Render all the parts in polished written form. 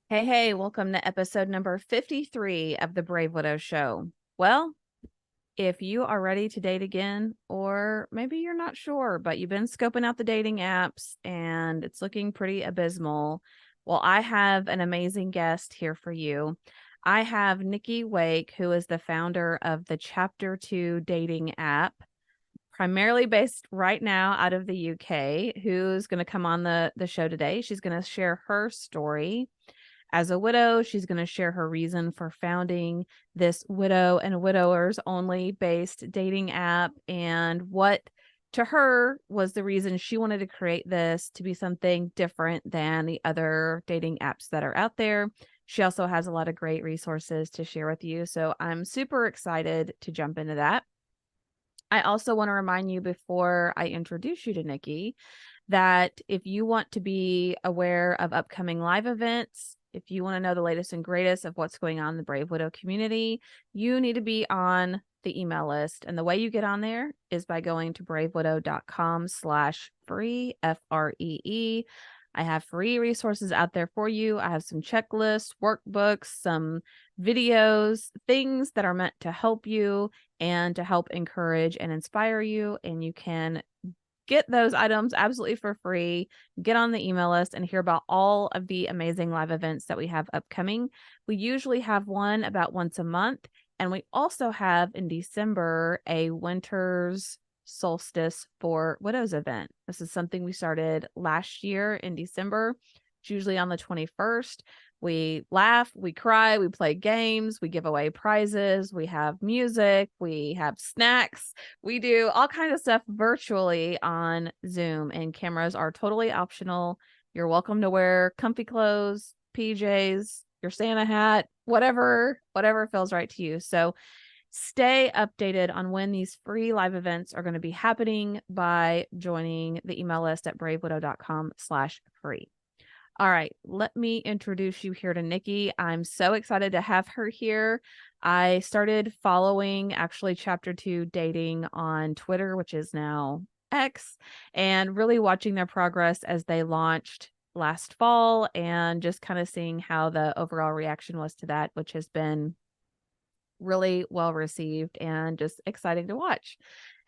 Hey, welcome to episode number 53 of the Brave Widow Show. Well, if you are ready to date again, or maybe you're not sure, but you've been scoping out the dating apps and it's looking pretty abysmal, well, I have an amazing guest here for you. I have Nicky Wake, who is the founder of the Chapter 2 dating app, primarily based right now out of the UK, who's going to come on the show today. She's going to share her story as a widow. She's going to share her reason for founding this widow and widowers only based dating app and what to her was the reason she wanted to create this to be something different than the other dating apps that are out there. She also has a lot of great resources to share with you. So I'm super excited to jump into that. I also want to remind you before I introduce you to Nikki that if you want to be aware of upcoming live events, if you want to know the latest and greatest of what's going on in the Brave Widow community, you need to be on the email list. And the way you get on there is by going to bravewidow.com/free, FREE. I have free resources out there for you. I have some checklists, workbooks, some videos, things that are meant to help you and to help encourage and inspire you. And you can get those items absolutely for free, get on the email list and hear about all of the amazing live events that we have upcoming. We usually have one about once a month. And we also have in December a winter's solstice for widows event. This is something we started last year in December. It's usually on the 21st. We laugh, we cry, we play games, we give away prizes, we have music, we have snacks, we do all kinds of stuff virtually on Zoom, and cameras are totally optional. You're welcome to wear comfy clothes, PJs, your Santa hat, whatever feels right to you. So stay updated on when these free live events are going to be happening by joining the email list at bravewidow.com/free. All right, let me introduce you here to Nikki. I'm so excited to have her here. I started following actually Chapter 2 dating on Twitter, which is now X, and really watching their progress as they launched last fall and just kind of seeing how the overall reaction was to that, which has been really well received and just exciting to watch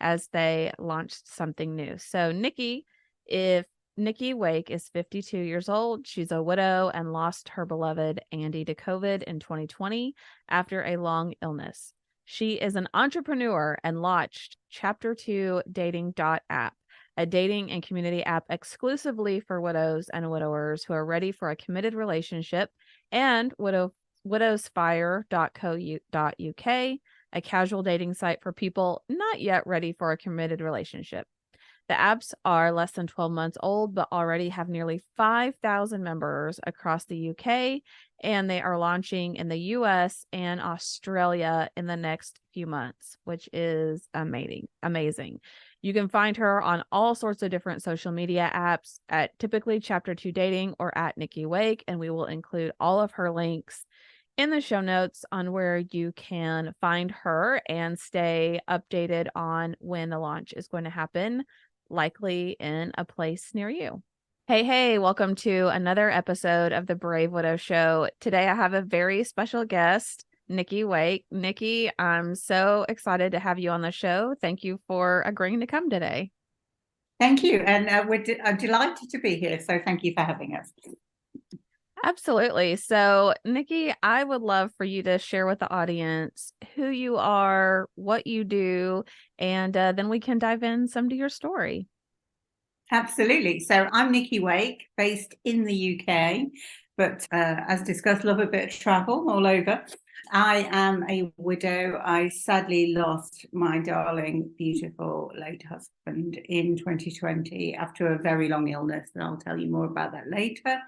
as they launched something new. So Nikki, if Nicky Wake is 52 years old. She's a widow and lost her beloved Andy to COVID in 2020 after a long illness. She is an entrepreneur and launched Chapter 2 Dating.app, a dating and community app exclusively for widows and widowers who are ready for a committed relationship, and widowsfire.co.uk, a casual dating site for people not yet ready for a committed relationship. The apps are less than 12 months old, but already have nearly 5,000 members across the UK, and they are launching in the US and Australia in the next few months, which is amazing. You can find her on all sorts of different social media apps at typically Chapter 2 Dating or at Nicky Wake, and we will include all of her links in the show notes on where you can find her and stay updated on when the launch is going to happen, likely in a place near you. Hey, welcome to another episode of the Brave Widow Show. Today I have a very special guest, Nicky Wake. Nikki, I'm so excited to have you on the show. Thank you for agreeing to come today. Thank you. And I'm delighted to be here. So thank you for having us. Absolutely. So, Nikki, I would love for you to share with the audience who you are, what you do, and then we can dive in some to your story. Absolutely. So I'm Nicky Wake, based in the UK, but as discussed, love a bit of travel all over. I am a widow. I sadly lost my darling, beautiful late husband in 2020 after a very long illness, and I'll tell you more about that later.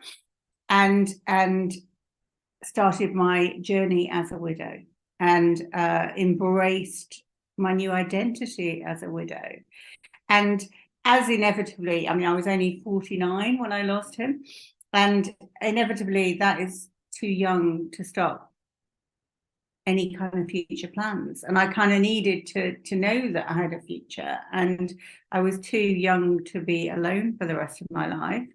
And started my journey as a widow and embraced my new identity as a widow. And as inevitably, I mean, I was only 49 when I lost him, and inevitably that is too young to start any kind of future plans. And I kind of needed to know that I had a future, and I was too young to be alone for the rest of my life.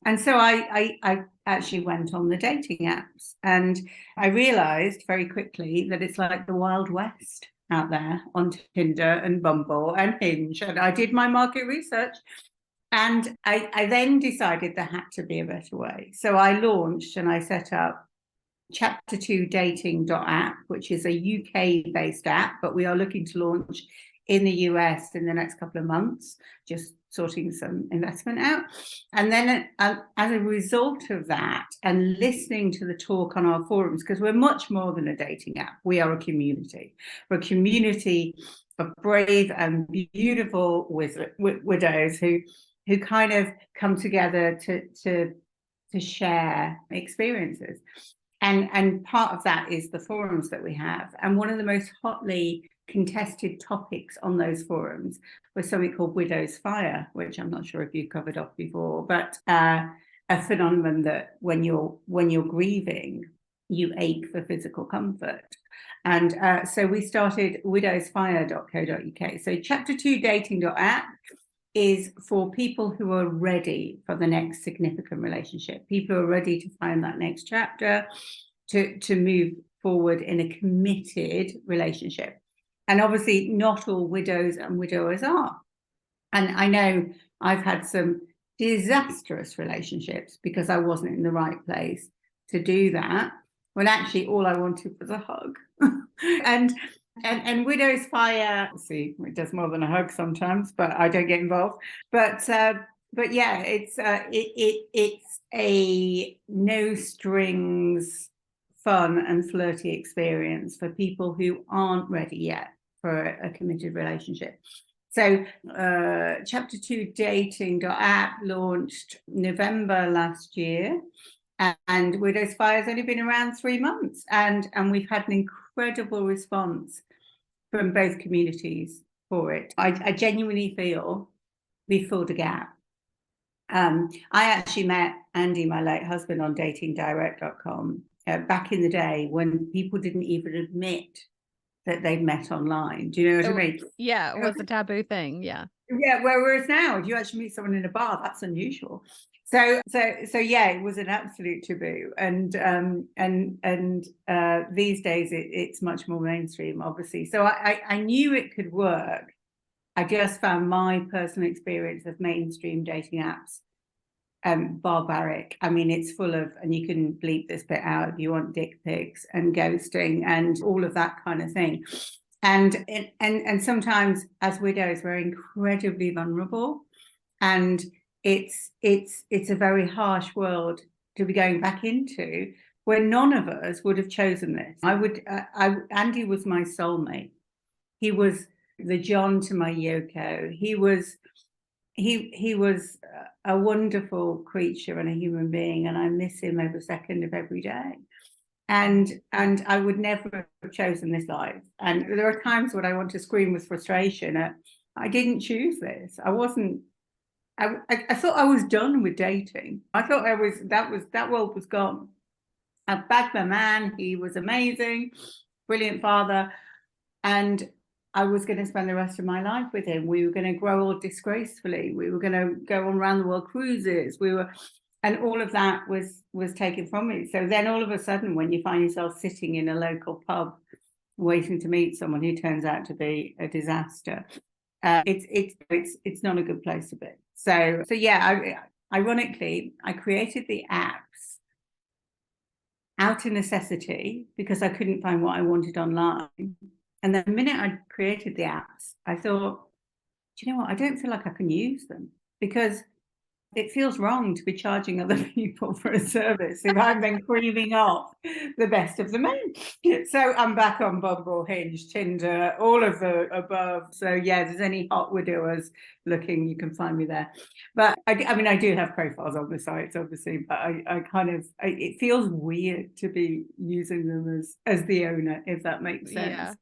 And so I actually went on the dating apps, and I realized very quickly that it's like the Wild West out there on Tinder and Bumble and Hinge. And I did my market research, and I then decided there had to be a better way. So I launched and I set up chapter2dating.app, which is a UK based app, but we are looking to launch in the US in the next couple of months, just sorting some investment out. And then as a result of that, and listening to the talk on our forums, because we're much more than a dating app, we are a community. We're a community of brave and beautiful widows who kind of come together to share experiences. And part of that is the forums that we have. And one of the most hotly contested topics on those forums was something called Widow's Fire, which I'm not sure if you've covered off before, but a phenomenon that when you're grieving, you ache for physical comfort. And so we started widowsfire.co.uk. So chapter2dating.app is for people who are ready for the next significant relationship, people who are ready to find that next chapter, to move forward in a committed relationship. And obviously not all widows and widowers are. And I know I've had some disastrous relationships because I wasn't in the right place to do that, when actually all I wanted was a hug. And Widow's Fire, see, it does more than a hug sometimes, but I don't get involved. But yeah, it's a no strings, fun and flirty experience for people who aren't ready yet for a committed relationship. So chapter2dating.app launched November last year, and Widow's Fire has only been around 3 months, and we've had an incredible response from both communities for it. I genuinely feel we filled a gap. I actually met Andy, my late husband, on datingdirect.com back in the day when people didn't even admit that they'd met online. Do you know what I mean? Yeah, it was a taboo thing. Yeah. Yeah, whereas now, if you actually meet someone in a bar, that's unusual. So yeah, it was an absolute taboo, and these days it's much more mainstream, obviously. So I knew it could work. I just found my personal experience of mainstream dating apps barbaric. I mean, it's full of, and you can bleep this bit out if you want, dick pics and ghosting and all of that kind of thing. And sometimes as widows, we're incredibly vulnerable, and it's a very harsh world to be going back into, where none of us would have chosen this. Andy was my soulmate. He was the John to my Yoko. He was a wonderful creature and a human being, and I miss him every second of every day. And I would never have chosen this life. And there are times when I want to scream with frustration at, I didn't choose this. I wasn't. I thought I was done with dating. I thought that world was gone. I bagged my man. He was amazing, brilliant father, and I was going to spend the rest of my life with him. We were going to grow old disgracefully. We were going to go on round the world cruises. And all of that was taken from me. So then all of a sudden, when you find yourself sitting in a local pub waiting to meet someone who turns out to be a disaster, it's not a good place to be. So yeah, ironically, I created the apps out of necessity because I couldn't find what I wanted online. And the minute I created the apps, I thought, do you know what? I don't feel like I can use them, because it feels wrong to be charging other people for a service if I'm then creaming off the best of the men. So I'm back on Bumble, Hinge, Tinder, all of the above. So yeah, if there's any hot widowers looking, you can find me there. But I mean, I do have profiles on the sites, obviously, but it feels weird to be using them as the owner, if that makes sense.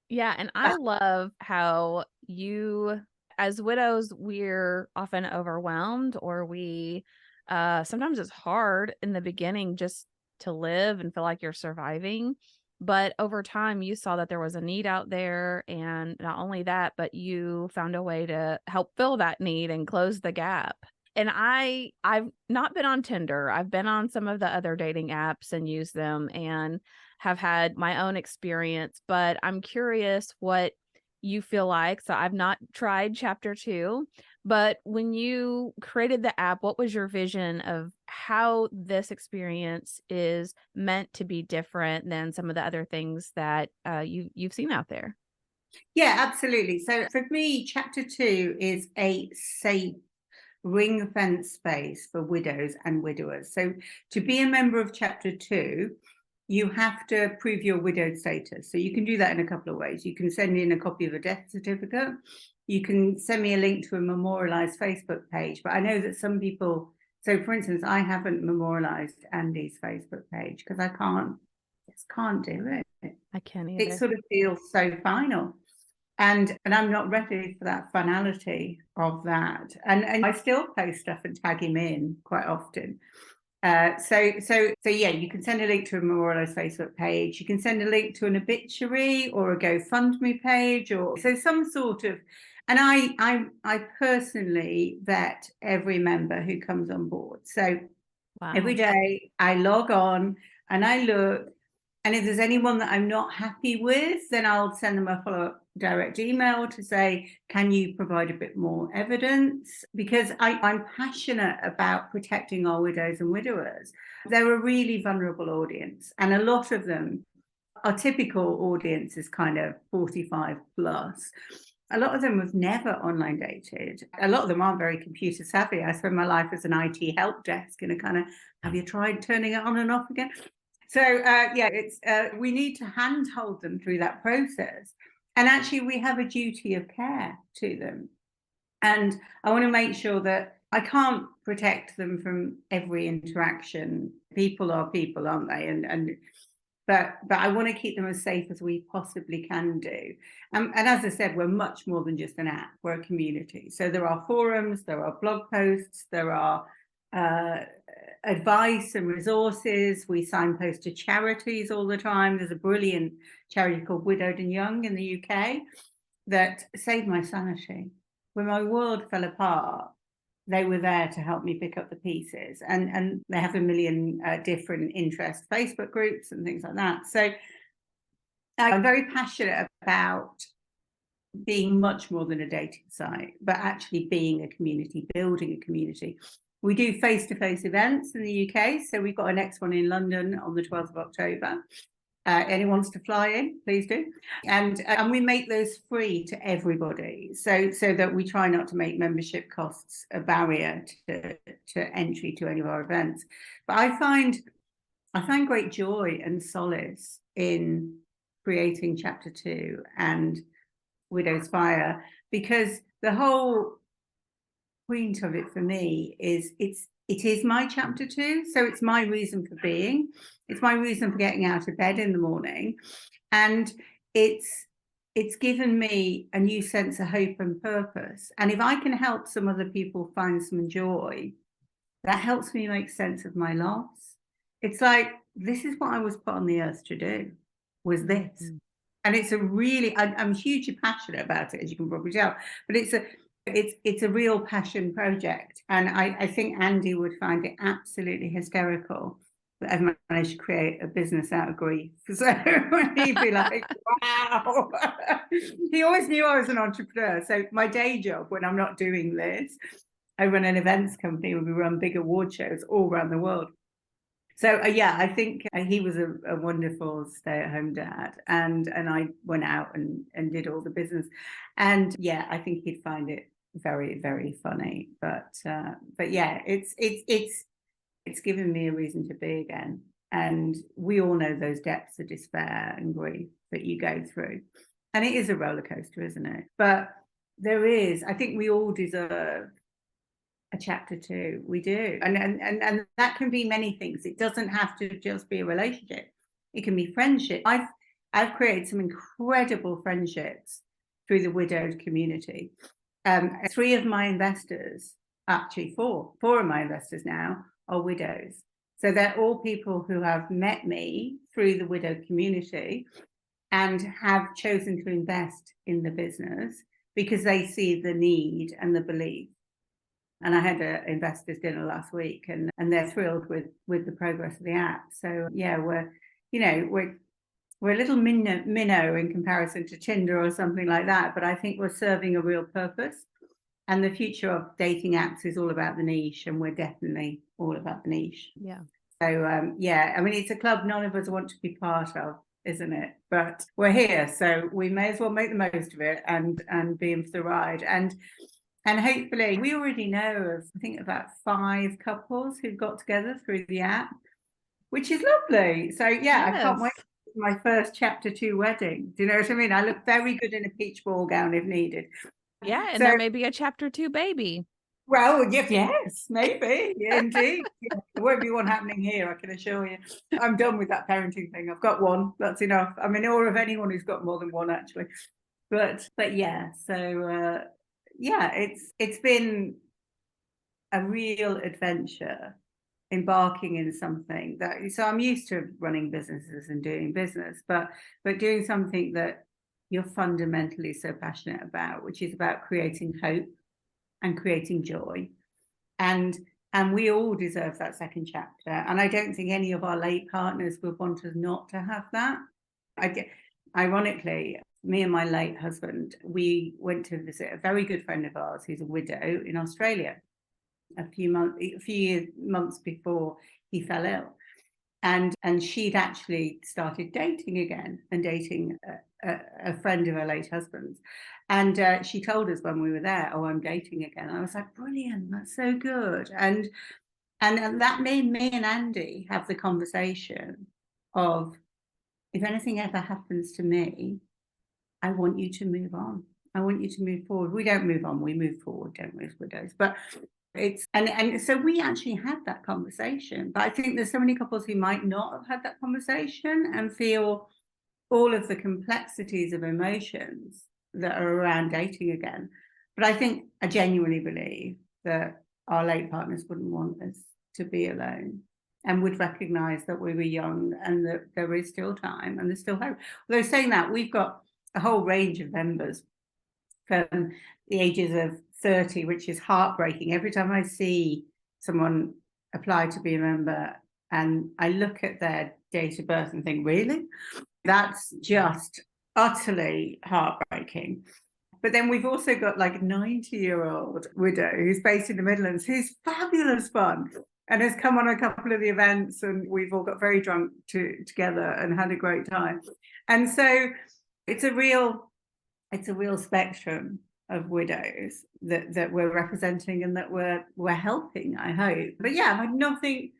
Yeah, and I love how you, as widows, we're often overwhelmed, or we sometimes it's hard in the beginning just to live and feel like you're surviving. But over time, you saw that there was a need out there. And not only that, but you found a way to help fill that need and close the gap. And I've not been on Tinder. I've been on some of the other dating apps and used them and have had my own experience, but I'm curious what you feel like. So I've not tried chapter 2, but when you created the app, what was your vision of how this experience is meant to be different than some of the other things that you've seen out there? Yeah, absolutely. So for me, chapter 2 is a safe ring fence space for widows and widowers. So to be a member of chapter 2, you have to prove your widowed status. So you can do that in a couple of ways. You can send in a copy of a death certificate. You can send me a link to a memorialized Facebook page. But I know that some people, so for instance, I haven't memorialized Andy's Facebook page because I just can't do it. I can't It either. sort of feels so final. And I'm not ready for that finality of that. And I still post stuff and tag him in quite often. So yeah, you can send a link to a memorialized Facebook page. You can send a link to an obituary or a GoFundMe page, or so some sort of. And I personally vet every member who comes on board. So every Wow. day I log on and I look, and if there's anyone that I'm not happy with, then I'll send them a follow-up direct email to say, can you provide a bit more evidence? Because I'm passionate about protecting our widows and widowers. They're a really vulnerable audience, and a lot of them, our typical audience is kind of 45 plus. A lot of them have never online dated. A lot of them aren't very computer savvy. I spend my life as an IT help desk in a kind of, have you tried turning it on and off again? So yeah, it's we need to handhold them through that process, and actually we have a duty of care to them. And I want to make sure that I can't protect them from every interaction. People are people, aren't they? But I want to keep them as safe as we possibly can do. And as I said, we're much more than just an app. We're a community. So there are forums, there are blog posts, there are advice and resources. We signpost to charities all the time. There's a brilliant charity called Widowed and Young in the UK that saved my sanity. When my world fell apart, they were there to help me pick up the pieces. And they have a million different interest Facebook groups and things like that. So I'm very passionate about being much more than a dating site, but actually being a community, building a community. We do face-to-face events in the UK. So we've got our next one in London on the 12th of October. Anyone wants to fly in, please do. And we make those free to everybody, so that we try not to make membership costs a barrier to entry to any of our events. But I find great joy and solace in creating chapter 2 and Widow's Fire, because the whole point of it for me is it is my chapter 2, so it's my reason for being. It's my reason for getting out of bed in the morning, and it's given me a new sense of hope and purpose. And if I can help some other people find some joy, that helps me make sense of my loss. It's like, this is what I was put on the earth to do, was this. Mm. And it's a really, I'm hugely passionate about it, as you can probably tell, but it's a real passion project. And I think Andy would find it absolutely hysterical that I've managed to create a business out of grief. So he'd be like, wow. He always knew I was an entrepreneur. So my day job, when I'm not doing this, I run an events company where we run big award shows all around the world. So yeah, I think he was a wonderful stay-at-home dad, and I went out and did all the business, and yeah, I think he'd find it very, very funny. But yeah, it's given me a reason to be again, and we all know those depths of despair and grief that you go through, and it is a roller coaster, isn't it? But there is, I think we all deserve a chapter 2. We do, and that can be many things. It doesn't have to just be a relationship. It can be friendship. I've created some incredible friendships through the widowed community. 3 of my investors, actually 4 of my investors now are widows. So they're all people who have met me through the widowed community and have chosen to invest in the business because they see the need and the belief. And I had an investors dinner last week, and they're thrilled with the progress of the app. So yeah, we're a little minnow in comparison to Tinder or something like that, but I think we're serving a real purpose. And the future of dating apps is all about the niche, and we're definitely all about the niche. Yeah. So yeah, I mean, it's a club none of us want to be part of, isn't it? But we're here, so we may as well make the most of it and be in for the ride. And hopefully, we already know of, I think, about 5 couples who've got together through the app, which is lovely. So yeah, Yes. I can't wait for my first chapter 2 wedding. Do you know what I mean? I look very good in a peach ball gown if needed. Yeah, and So, there may be a chapter 2 baby. well, yes, maybe, indeed. Yeah, there won't be one happening here, I can assure you. I'm done with that parenting thing. I've got one, that's enough. I mean, or of anyone who's got more than one, actually. But yeah, so yeah, it's been a real adventure embarking in something that, so I'm used to running businesses and doing business, but doing something that you're fundamentally so passionate about, which is about creating hope and creating joy. And we all deserve that second chapter. And I don't think any of our late partners would want us not to have that. Ironically, me and my late husband, we went to visit a very good friend of ours who's a widow in Australia a few months before he fell ill. And she'd actually started dating again, and dating a friend of her late husband's. And she told us when we were there, "Oh, I'm dating again." I was like, "Brilliant, that's so good." And that made me and Andy have the conversation of, if anything ever happens to me, I want you to move on. I want you to move forward. We don't move on, we move forward, don't we, as widows? But it's and so we actually had that conversation. But I think there's so many couples who might not have had that conversation and feel all of the complexities of emotions that are around dating again. But I genuinely believe that our late partners wouldn't want us to be alone, and would recognize that we were young and that there is still time and there's still hope. Although saying that, we've got a whole range of members from the ages of 30, which is heartbreaking. Every time I see someone apply to be a member and I look at their date of birth and think, really? That's just utterly heartbreaking. But then we've also got like a 90-year-old widow who's based in the Midlands, who's fabulous fun and has come on a couple of the events, and we've all got very drunk together and had a great time. And so it's a real spectrum of widows that we're representing and that we're helping, I hope. But yeah, I've had nothing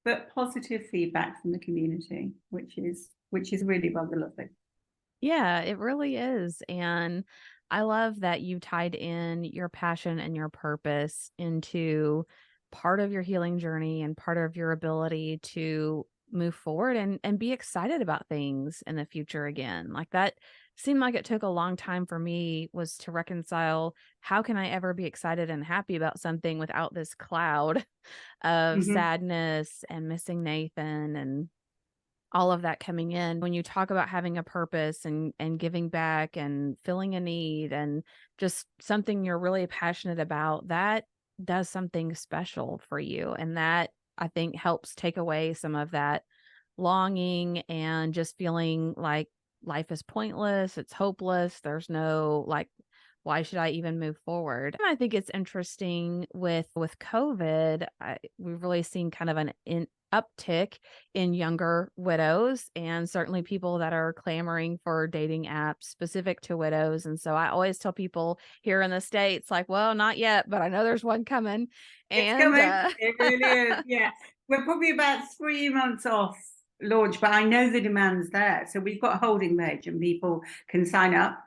but positive feedback from the community, which is really rather lovely. Yeah, it really is. And I love that you tied in your passion and your purpose into part of your healing journey and part of your ability to move forward and be excited about things in the future again. Like that seemed like it took a long time for me, was to reconcile, how can I ever be excited and happy about something without this cloud of sadness and missing Nathan and all of that coming in. When you talk about having a purpose and giving back and filling a need and just something you're really passionate about, that does something special for you. And that, I think, helps take away some of that longing and just feeling like life is pointless, it's hopeless, there's no, like, why should I even move forward? And I think it's interesting with COVID, we've really seen kind of an uptick in younger widows, and certainly people that are clamoring for dating apps specific to widows. And so I always tell people here in the States, like, well, not yet, but I know there's one coming. It's And coming. It really is. Yeah. We're probably about 3 months off launch, but I know the demand's there. So we've got a holding page and people can sign up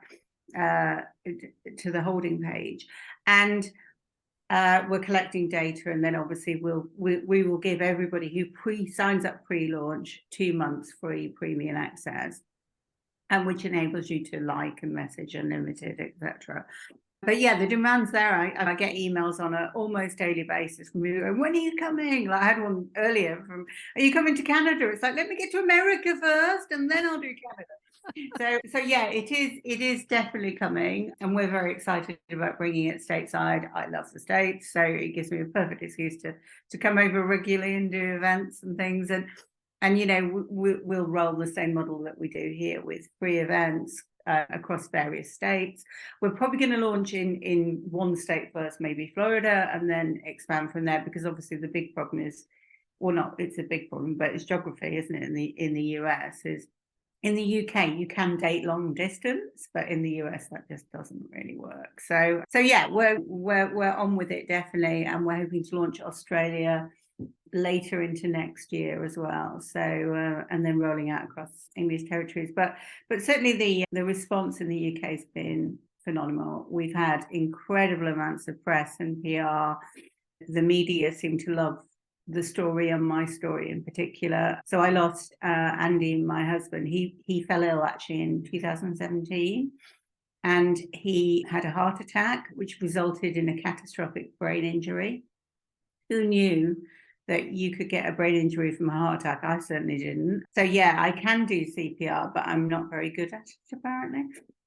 to the holding page. And we're collecting data, and then obviously we will give everybody who signs up pre-launch 2 months free premium access, and which enables you to like and message unlimited, etc. But yeah, the demand's there. I get emails on an almost daily basis from people going, when are you coming? Like I had one earlier from, are you coming to Canada? It's like, let me get to America first and then I'll do Canada. So yeah, it is definitely coming, and we're very excited about bringing it stateside. I love the States, so it gives me a perfect excuse to come over regularly and do events and things. And you know, we'll roll the same model that we do here with free events across various states. We're probably going to launch in one state first, maybe Florida, and then expand from there, because obviously the big problem is, well, not it's a big problem, but it's geography, isn't it? In the US is, in the UK you can date long distance, but in the US that just doesn't really work. So yeah, we're on with it definitely, and we're hoping to launch Australia later into next year as well. So and then rolling out across English territories. But certainly the response in the UK has been phenomenal. We've had incredible amounts of press and PR. The media seem to love the story, and my story in particular. So I lost Andy, my husband. He fell ill actually in 2017. And he had a heart attack, which resulted in a catastrophic brain injury. Who knew that you could get a brain injury from a heart attack? I certainly didn't. So yeah, I can do CPR, but I'm not very good at it apparently.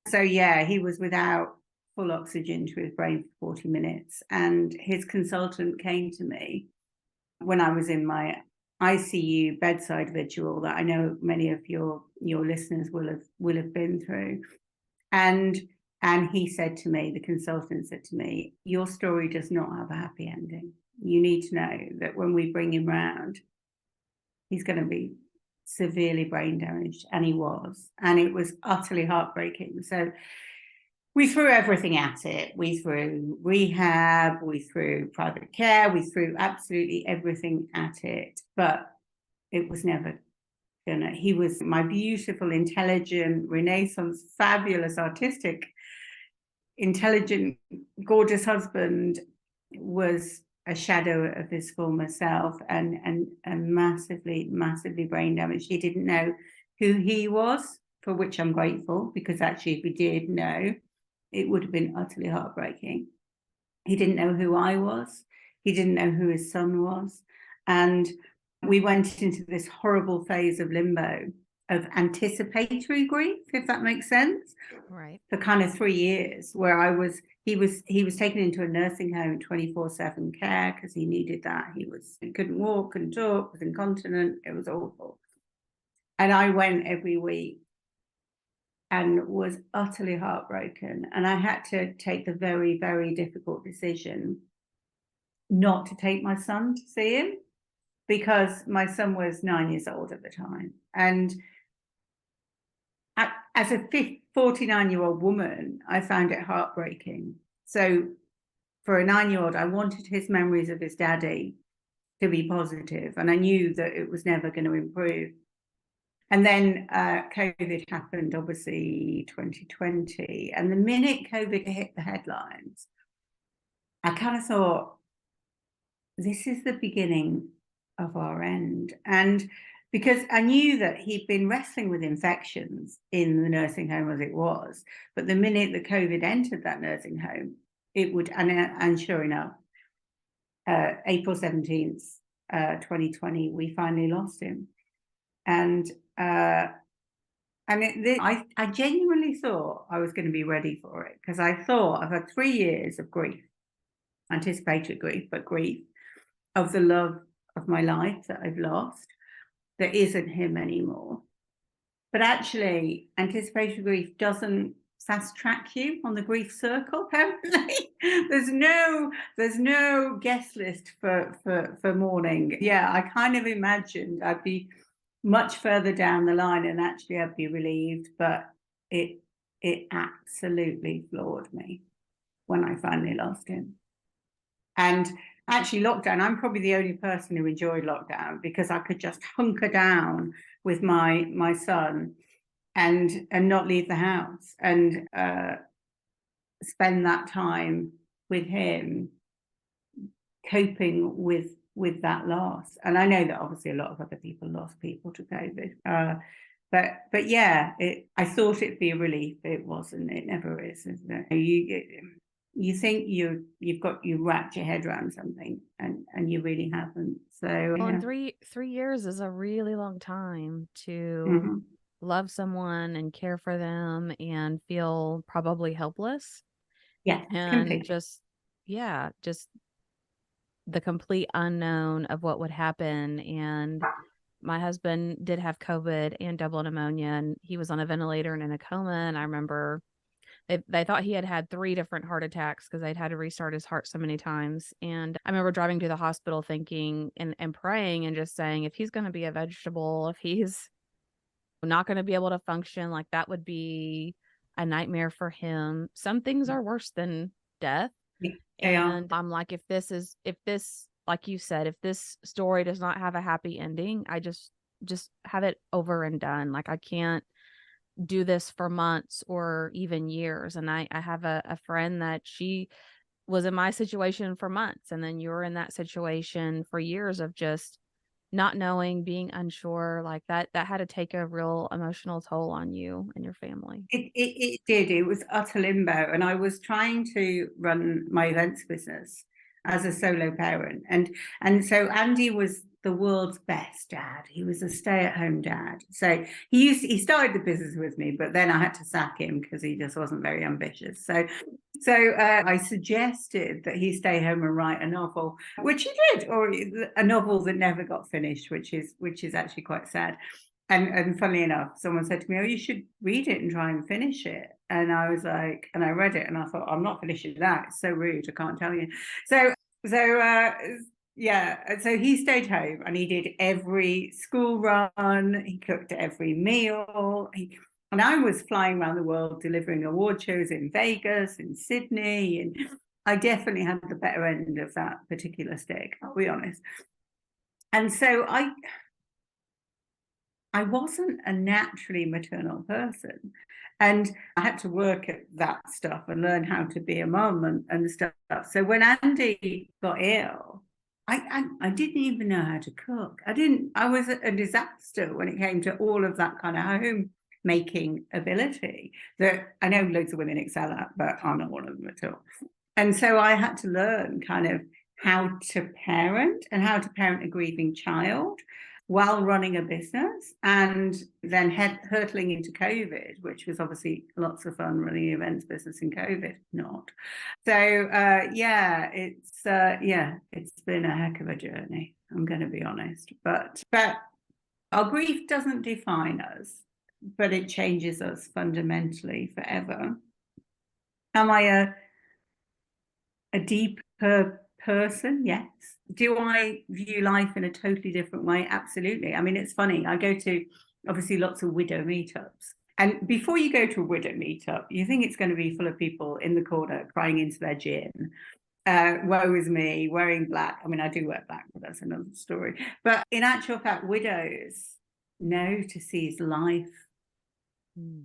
So yeah, he was without full oxygen to his brain for 40 minutes. And his consultant came to me when I was in my ICU bedside vigil that I know many of your listeners will have been through. And he said to me, the consultant said to me, your story does not have a happy ending. You need to know that when we bring him round, he's going to be severely brain damaged. And he was. And it was utterly heartbreaking. So we threw everything at it. We threw rehab, we threw private care, we threw absolutely everything at it. But it was never gonna. He was my beautiful, intelligent, Renaissance, fabulous, artistic, intelligent, gorgeous husband was a shadow of his former self, and massively brain damaged. He didn't know who he was, for which I'm grateful, because actually if he did know, it would have been utterly heartbreaking. He didn't know who I was. He didn't know who his son was. And we went into this horrible phase of limbo, of anticipatory grief, if that makes sense. Right. For kind of 3 years, where he was taken into a nursing home, 24/7 care, because he needed that. He couldn't walk, couldn't talk, was incontinent. It was awful. And I went every week and was utterly heartbroken. And I had to take the very, very difficult decision not to take my son to see him, because my son was 9 years old at the time. And as a 49-year-old woman, I found it heartbreaking. So for a 9-year-old, I wanted his memories of his daddy to be positive, and I knew that it was never going to improve. And then COVID happened, obviously 2020. And the minute COVID hit the headlines, I kind of thought, this is the beginning of our end. And because I knew that he'd been wrestling with infections in the nursing home as it was, but the minute that COVID entered that nursing home, it would, and sure enough, April 17th, 2020, we finally lost him. And I genuinely thought I was going to be ready for it, because I thought I've had 3 years of grief, anticipatory grief, but grief of the love of my life that I've lost, that isn't him anymore. But actually, anticipatory grief doesn't fast track you on the grief circle, apparently. there's no guest list for mourning. Yeah, I kind of imagined I'd be much further down the line and actually I'd be relieved, but it absolutely floored me when I finally lost him. And actually lockdown, I'm probably the only person who enjoyed lockdown, because I could just hunker down with my son and not leave the house, and spend that time with him coping with that loss. And I know that obviously a lot of other people lost people to COVID. But yeah, I thought it'd be a relief. It wasn't. It never is, isn't it? you think you wrapped your head around something, and you really haven't. So Well, and yeah. 3 years is a really long time to Mm-hmm. love someone and care for them and feel probably helpless Yeah, and completely. just, yeah, just the complete unknown of what would happen. And my husband did have COVID and double pneumonia, and he was on a ventilator and in a coma. And I remember they thought he had had 3 different heart attacks because they'd had to restart his heart so many times. And I remember driving to the hospital thinking and praying and just saying, if he's going to be a vegetable, if he's not going to be able to function, like that would be a nightmare for him. Some things are worse than death. Yeah, they are. And I'm like, if this, like you said, if this story does not have a happy ending, I just have it over and done. Like I can't do this for months or even years. And I have a friend that she was in my situation for months, and then you were in that situation for years of just not knowing, being unsure, like that had to take a real emotional toll on you and your family. It did. It was utter limbo. And I was trying to run my events business as a solo parent. And so Andy was the world's best dad. He was a stay-at-home dad. So he started the business with me, but then I had to sack him because he just wasn't very ambitious. So I suggested that he stay home and write a novel, which he did, or a novel that never got finished, which is actually quite sad. And funnily enough, someone said to me, "Oh, you should read it and try and finish it." And I was like, and I read it, and I thought, "I'm not finishing that. It's so rude. I can't tell you." So, so yeah. So he stayed home, and he did every school run. He cooked every meal. And I was flying around the world delivering award shows in Vegas, in Sydney, and I definitely had the better end of that particular stick. I'll be honest. And so I wasn't a naturally maternal person. And I had to work at that stuff and learn how to be a mum and stuff. So when Andy got ill, I didn't even know how to cook. I was a disaster when it came to all of that kind of home making ability that I know loads of women excel at, but I'm not one of them at all. And so I had to learn kind of how to parent and how to parent a grieving child while running a business, and then hurtling into COVID, which was obviously lots of fun running an events business in COVID, not. So yeah, it's been a heck of a journey. I'm going to be honest, but our grief doesn't define us, but it changes us fundamentally forever. Am I a deeper person? Yes. Do I view life in a totally different way? Absolutely. I mean, it's funny. I go to obviously lots of widow meetups. And before you go to a widow meetup, you think it's going to be full of people in the corner crying into their gin. Woe is me, wearing black. I mean, I do wear black, but that's another story. But in actual fact, widows know to seize life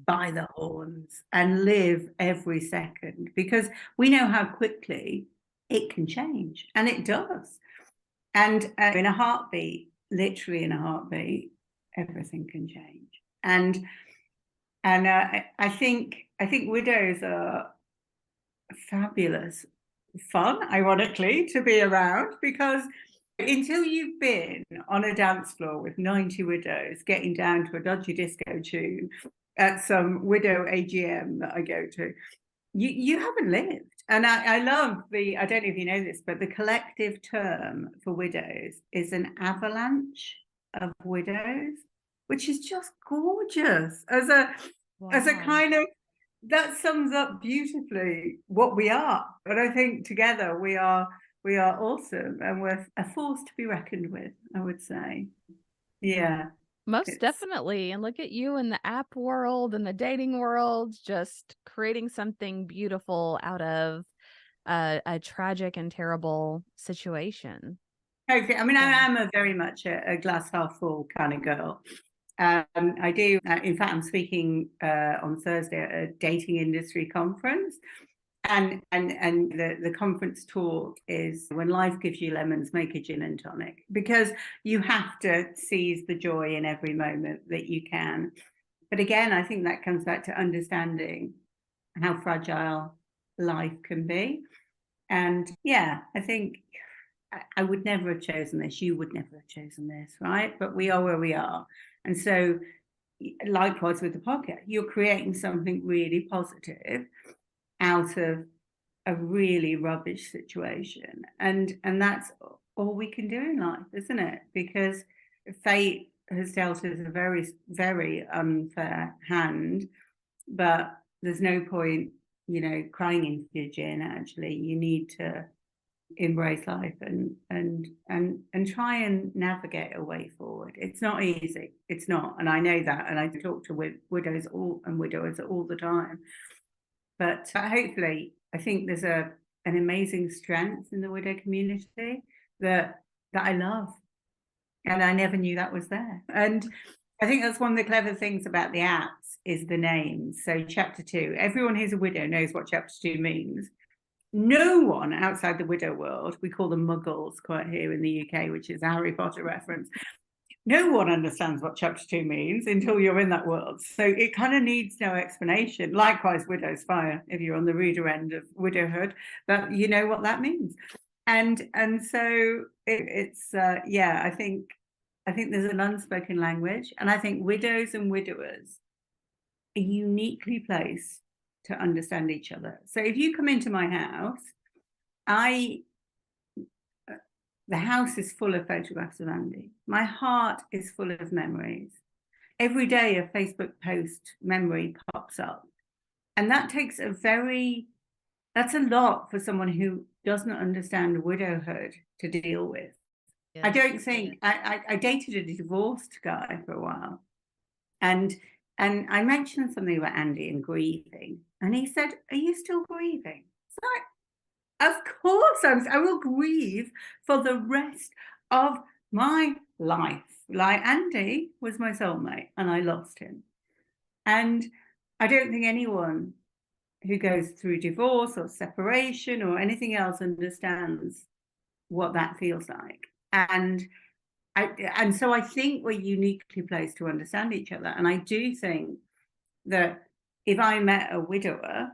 by the horns and live every second, because we know how quickly it can change, and it does. And in a heartbeat, literally in a heartbeat, everything can change. And I think widows are fabulous fun, ironically, to be around, because until you've been on a dance floor with 90 widows getting down to a dodgy disco tune at some widow AGM that I go to, you haven't lived. And I love I don't know if you know this, but the collective term for widows is an avalanche of widows, which is just gorgeous as a kind of, that sums up beautifully what we are. And I think together we are awesome, and we're a force to be reckoned with, I would say. Yeah. Most It's definitely. And look at you in the app world and the dating world, just creating something beautiful out of a tragic and terrible situation. okay. I mean, I So, am a very much a glass half full kind of girl. I do. In fact, I'm speaking on Thursday at a dating industry conference, and the conference talk is, when life gives you lemons, make a gin and tonic, because you have to seize the joy in every moment that you can. But again, I think that comes back to understanding how fragile life can be. And yeah, I think I would never have chosen this. You would never have chosen this, right? But we are where we are. And so likewise with the podcast, you're creating something really positive out of a really rubbish situation. And that's all we can do in life, isn't it? Because fate has dealt us a very, very unfair hand, but there's no point, crying into your gin. Actually, you need to embrace life and try and navigate a way forward. It's not easy. It's not, and I know that. And I talk to widows and widowers all the time. But hopefully, I think there's an amazing strength in the widow community that I love, and I never knew that was there. And I think that's one of the clever things about the apps is the names. So chapter 2, everyone who's a widow knows what chapter 2 means. No one outside the widow world, we call them muggles quite here in the UK, which is a Harry Potter reference. No one understands what chapter 2 means until you're in that world. So it kind of needs no explanation. Likewise, widow's fire, if you're on the reader end of widowhood, but you know what that means. And so it's I think there's an unspoken language, and I think widows and widowers are uniquely placed to understand each other. So if you come into my house, the house is full of photographs of Andy. My heart is full of memories. Every day a Facebook post memory pops up. And that takes that's a lot for someone who doesn't understand widowhood to deal with. Yes. I don't think, I dated a divorced guy for a while. And I mentioned something about Andy and grieving. And he said, "Are you still grieving?" It's like, of course I will grieve for the rest of my life. Like, Andy was my soulmate and I lost him. And I don't think anyone who goes through divorce or separation or anything else understands what that feels like. And so I think we're uniquely placed to understand each other. And I do think that if I met a widower,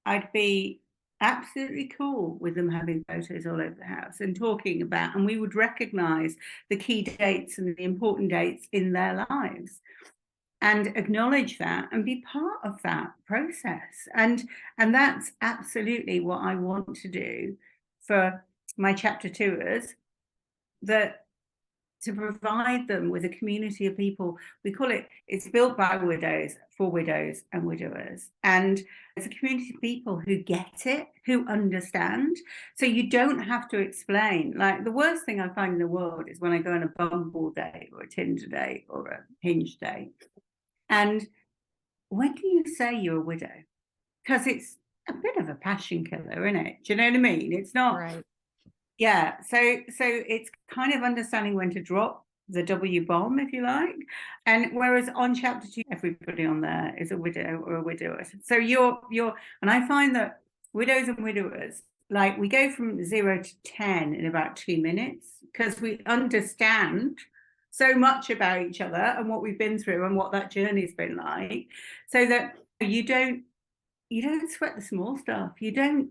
I'd be absolutely cool with them having photos all over the house and talking about, and we would recognize the key dates and the important dates in their lives and acknowledge that and be part of that process. And that's absolutely what I want to do for my chapter 2ers, that to provide them with a community of people. We call it's built by widows, for widows and widowers. And it's a community of people who get it, who understand. So you don't have to explain. Like, the worst thing I find in the world is when I go on a Bumble date or a Tinder date or a Hinge date. And when do you say you're a widow? Because it's a bit of a passion killer, isn't it? Do you know what I mean? It's not... Right. Yeah, so it's kind of understanding when to drop the W bomb, if you like. And whereas on chapter 2, everybody on there is a widow or a widower. So you're, and I find that widows and widowers, like, we go from 0 to 10 in about 2 minutes because we understand so much about each other and what we've been through and what that journey's been like, so that you don't sweat the small stuff. You don't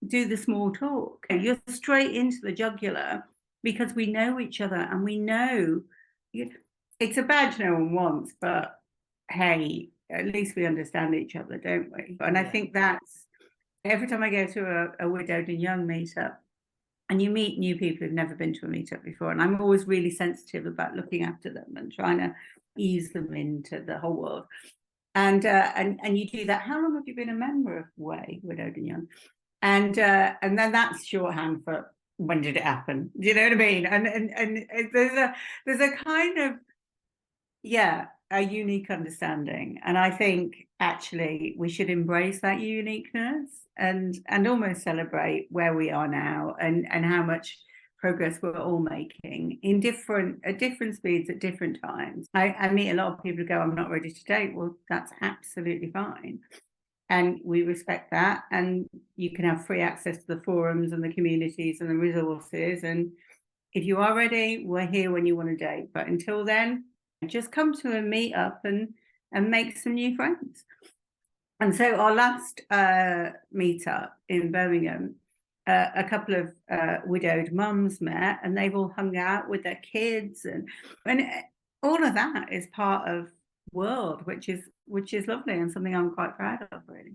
do the small talk. You're straight into the jugular because we know each other and we know it's a badge no one wants, but hey, at least we understand each other, don't we? And I think that's every time I go to a widowed and young meetup, and you meet new people who've never been to a meetup before, and I'm always really sensitive about looking after them and trying to ease them into the whole world. And you do that. How long have you been a member of WAY, Widowed and Young? And then that's shorthand for when did it happen? Do you know what I mean? And there's a kind of, a unique understanding. And I think actually we should embrace that uniqueness and almost celebrate where we are now and how much progress we're all making at different speeds at different times. I meet a lot of people who go, "I'm not ready to date." Well, that's absolutely fine. And we respect that. And you can have free access to the forums and the communities and the resources. And if you are ready, we're here when you want to date. But until then, just come to a meetup and make some new friends. And so our last meetup in Birmingham, a couple of widowed mums met, and they've all hung out with their kids, and all of that is part of world, which is lovely and something I'm quite proud of, really.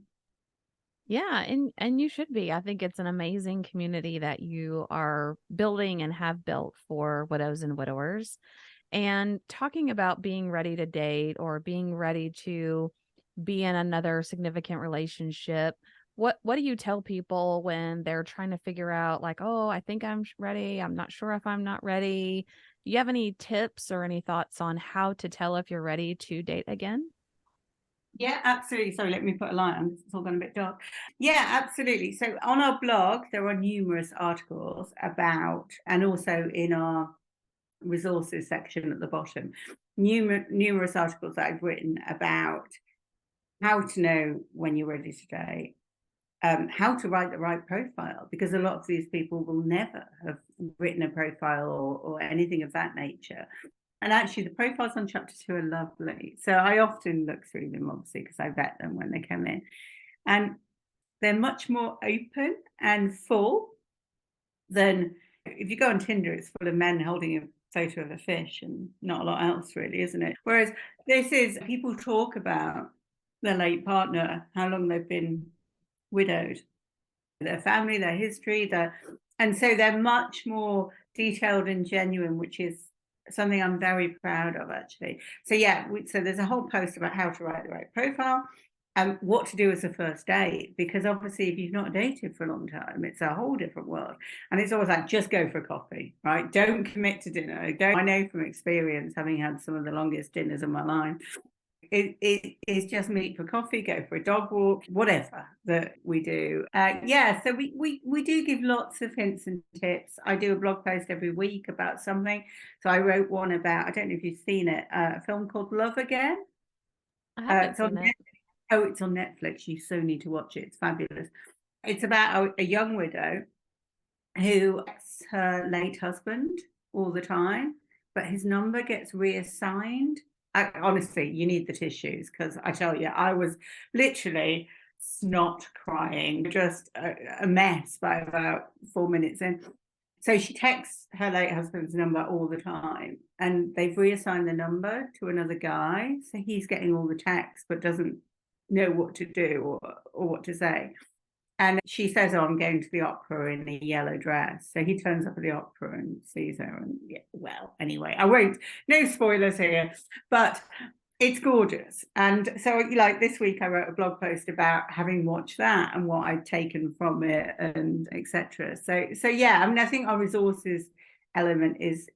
Yeah, and you should be. I think it's an amazing community that you are building and have built for widows and widowers. And talking about being ready to date or being ready to be in another significant relationship, what do you tell people when they're trying to figure out like, "Oh, I think I'm ready. I'm not sure if I'm not ready." Do you have any tips or any thoughts on how to tell if you're ready to date again? Yeah, absolutely. Sorry, let me put a light on. It's all gone a bit dark. Yeah, absolutely. So on our blog, there are numerous articles about, and also in our resources section at the bottom, numerous articles that I've written about how to know when you're ready to date, how to write the right profile, because a lot of these people will never have written a profile or anything of that nature. And actually, the profiles on chapter 2 are lovely. So I often look through them, obviously, because I vet them when they come in. And they're much more open and full than if you go on Tinder, it's full of men holding a photo of a fish and not a lot else, really, isn't it? Whereas this is people talk about their late partner, how long they've been widowed, their family, their history, and so they're much more detailed and genuine, which is something I'm very proud of, actually. So yeah, so there's a whole post about how to write the right profile and what to do as a first date, because obviously if you've not dated for a long time, it's a whole different world. And it's always like, just go for a coffee, right? Don't commit to dinner. I know from experience, having had some of the longest dinners of my life, it is just meet for coffee, go for a dog walk, whatever that we do. Yeah, so we do give lots of hints and tips. I do a blog post every week about something. So I wrote one about, I don't know if you've seen it, a film called Love Again. I haven't It's on seen it. Oh, it's on Netflix. You so need to watch it. It's fabulous. It's about a young widow who gets her late husband all the time, but his number gets reassigned. Honestly, you need the tissues, because I tell you, I was literally snot crying, just a mess by about 4 minutes in. So she texts her late husband's number all the time, and they've reassigned the number to another guy. So he's getting all the texts, but doesn't know what to do or what to say. And she says, "Oh, I'm going to the opera in a yellow dress." So he turns up at the opera and sees her. And yeah, well, anyway, I won't, no spoilers here, but it's gorgeous. And so, like this week, I wrote a blog post about having watched that and what I'd taken from it, and etc. So yeah, I mean, I think our resources element is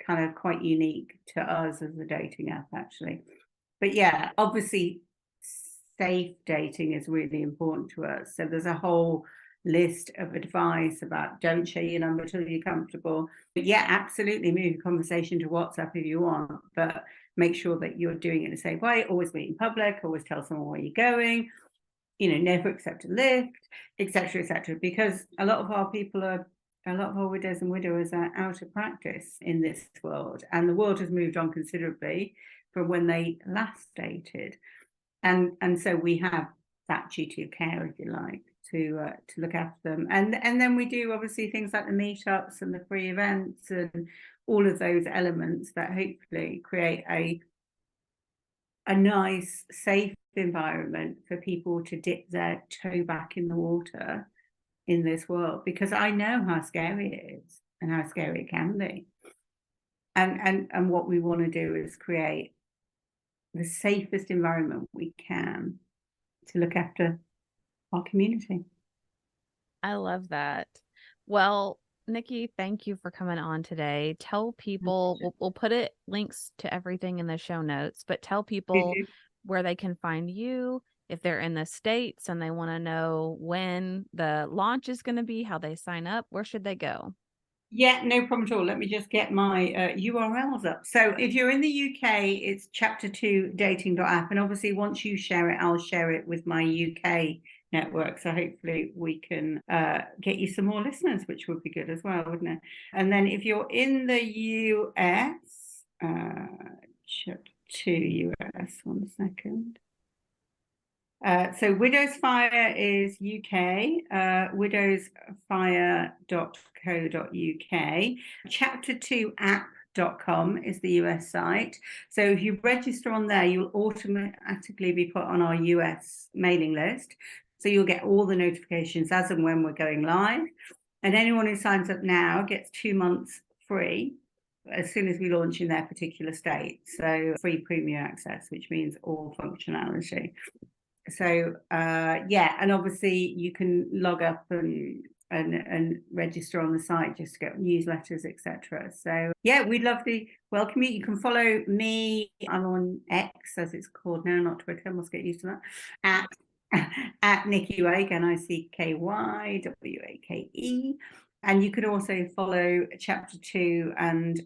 kind of quite unique to us as a dating app, actually. But yeah, obviously, safe dating is really important to us. So there's a whole list of advice about don't share your number till you're comfortable. But yeah, absolutely move the conversation to WhatsApp if you want, but make sure that you're doing it in a safe way. Always meet in public, always tell someone where you're going, never accept a lift, etc., because a lot of our widows and widowers are out of practice in this world, and the world has moved on considerably from when they last dated. And so we have that duty of care, if you like, to look after them. And then we do obviously things like the meetups and the free events and all of those elements that hopefully create a nice, safe environment for people to dip their toe back in the water in this world, because I know how scary it is and how scary it can be. And what we want to do is create the safest environment we can to look after our community. I love that. Well, Nikki, thank you for coming on today. Tell people, we'll put it links to everything in the show notes, but tell people where they can find you if they're in the States and they want to know when the launch is going to be, how they sign up, where should they go? Yeah, no problem at all. Let me just get my URLs up. So if you're in the UK, it's chapter 2 dating.app. And obviously, once you share it, I'll share it with my UK network. So hopefully we can get you some more listeners, which would be good as well, wouldn't it? And then if you're in the US, chapter 2 US, 1 second. So Widows Fire is UK, widowsfire.co.uk. Chapter 2 app.com is the US site. So if you register on there, you'll automatically be put on our US mailing list. So you'll get all the notifications as and when we're going live. And anyone who signs up now gets 2 months free as soon as we launch in their particular state. So free premium access, which means all functionality. So and obviously you can log up and register on the site just to get newsletters, etc. So yeah, we'd love to welcome you. You can follow me. I'm on X, as it's called now, not Twitter. I must get used to that. At Nicky Wake, NICKYWAKE. And you could also follow Chapter 2 and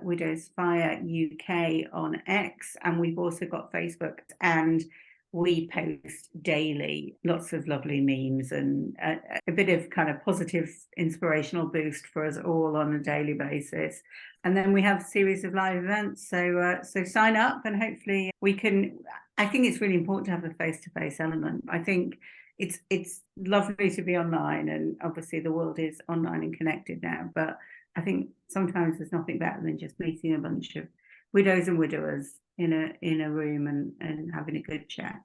Widows Fire UK on X. And we've also got Facebook, and we post daily lots of lovely memes and a bit of kind of positive inspirational boost for us all on a daily basis. And then we have a series of live events. So sign up, and hopefully we can. I think it's really important to have a face-to-face element. I think it's lovely to be online, and obviously the world is online and connected now. But I think sometimes there's nothing better than just meeting a bunch of widows and widowers in a room and having a good chat.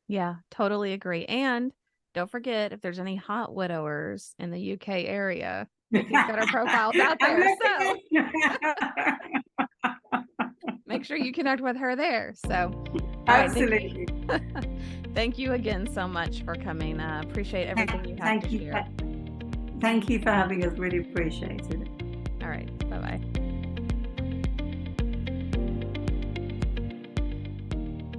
Yeah, totally agree. And don't forget, if there's any hot widowers in the UK area, Nikki's got our profiles out there. So make sure you connect with her there. So absolutely. Thank you again so much for coming. Appreciate everything you have to share. Thank you for having us. Really appreciated it. All right. Bye-bye.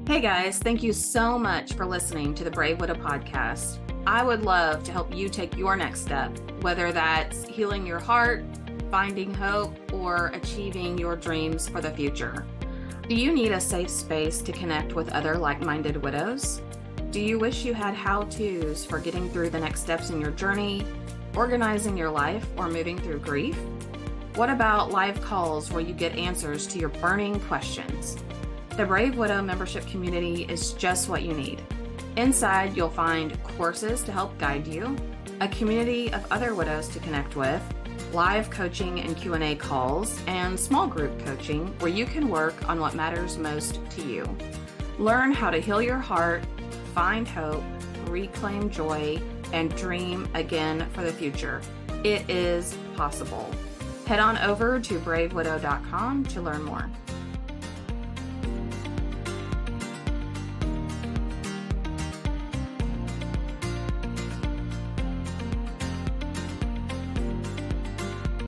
Hey guys, thank you so much for listening to the Brave Widow podcast. I would love to help you take your next step, whether that's healing your heart, finding hope, or achieving your dreams for the future. Do you need a safe space to connect with other like-minded widows? Do you wish you had how-tos for getting through the next steps in your journey, organizing your life, or moving through grief? What about live calls where you get answers to your burning questions? The Brave Widow membership community is just what you need. Inside, you'll find courses to help guide you, a community of other widows to connect with, live coaching and Q&A calls, and small group coaching where you can work on what matters most to you. Learn how to heal your heart, find hope, reclaim joy, and dream again for the future. It is possible. Head on over to bravewidow.com to learn more.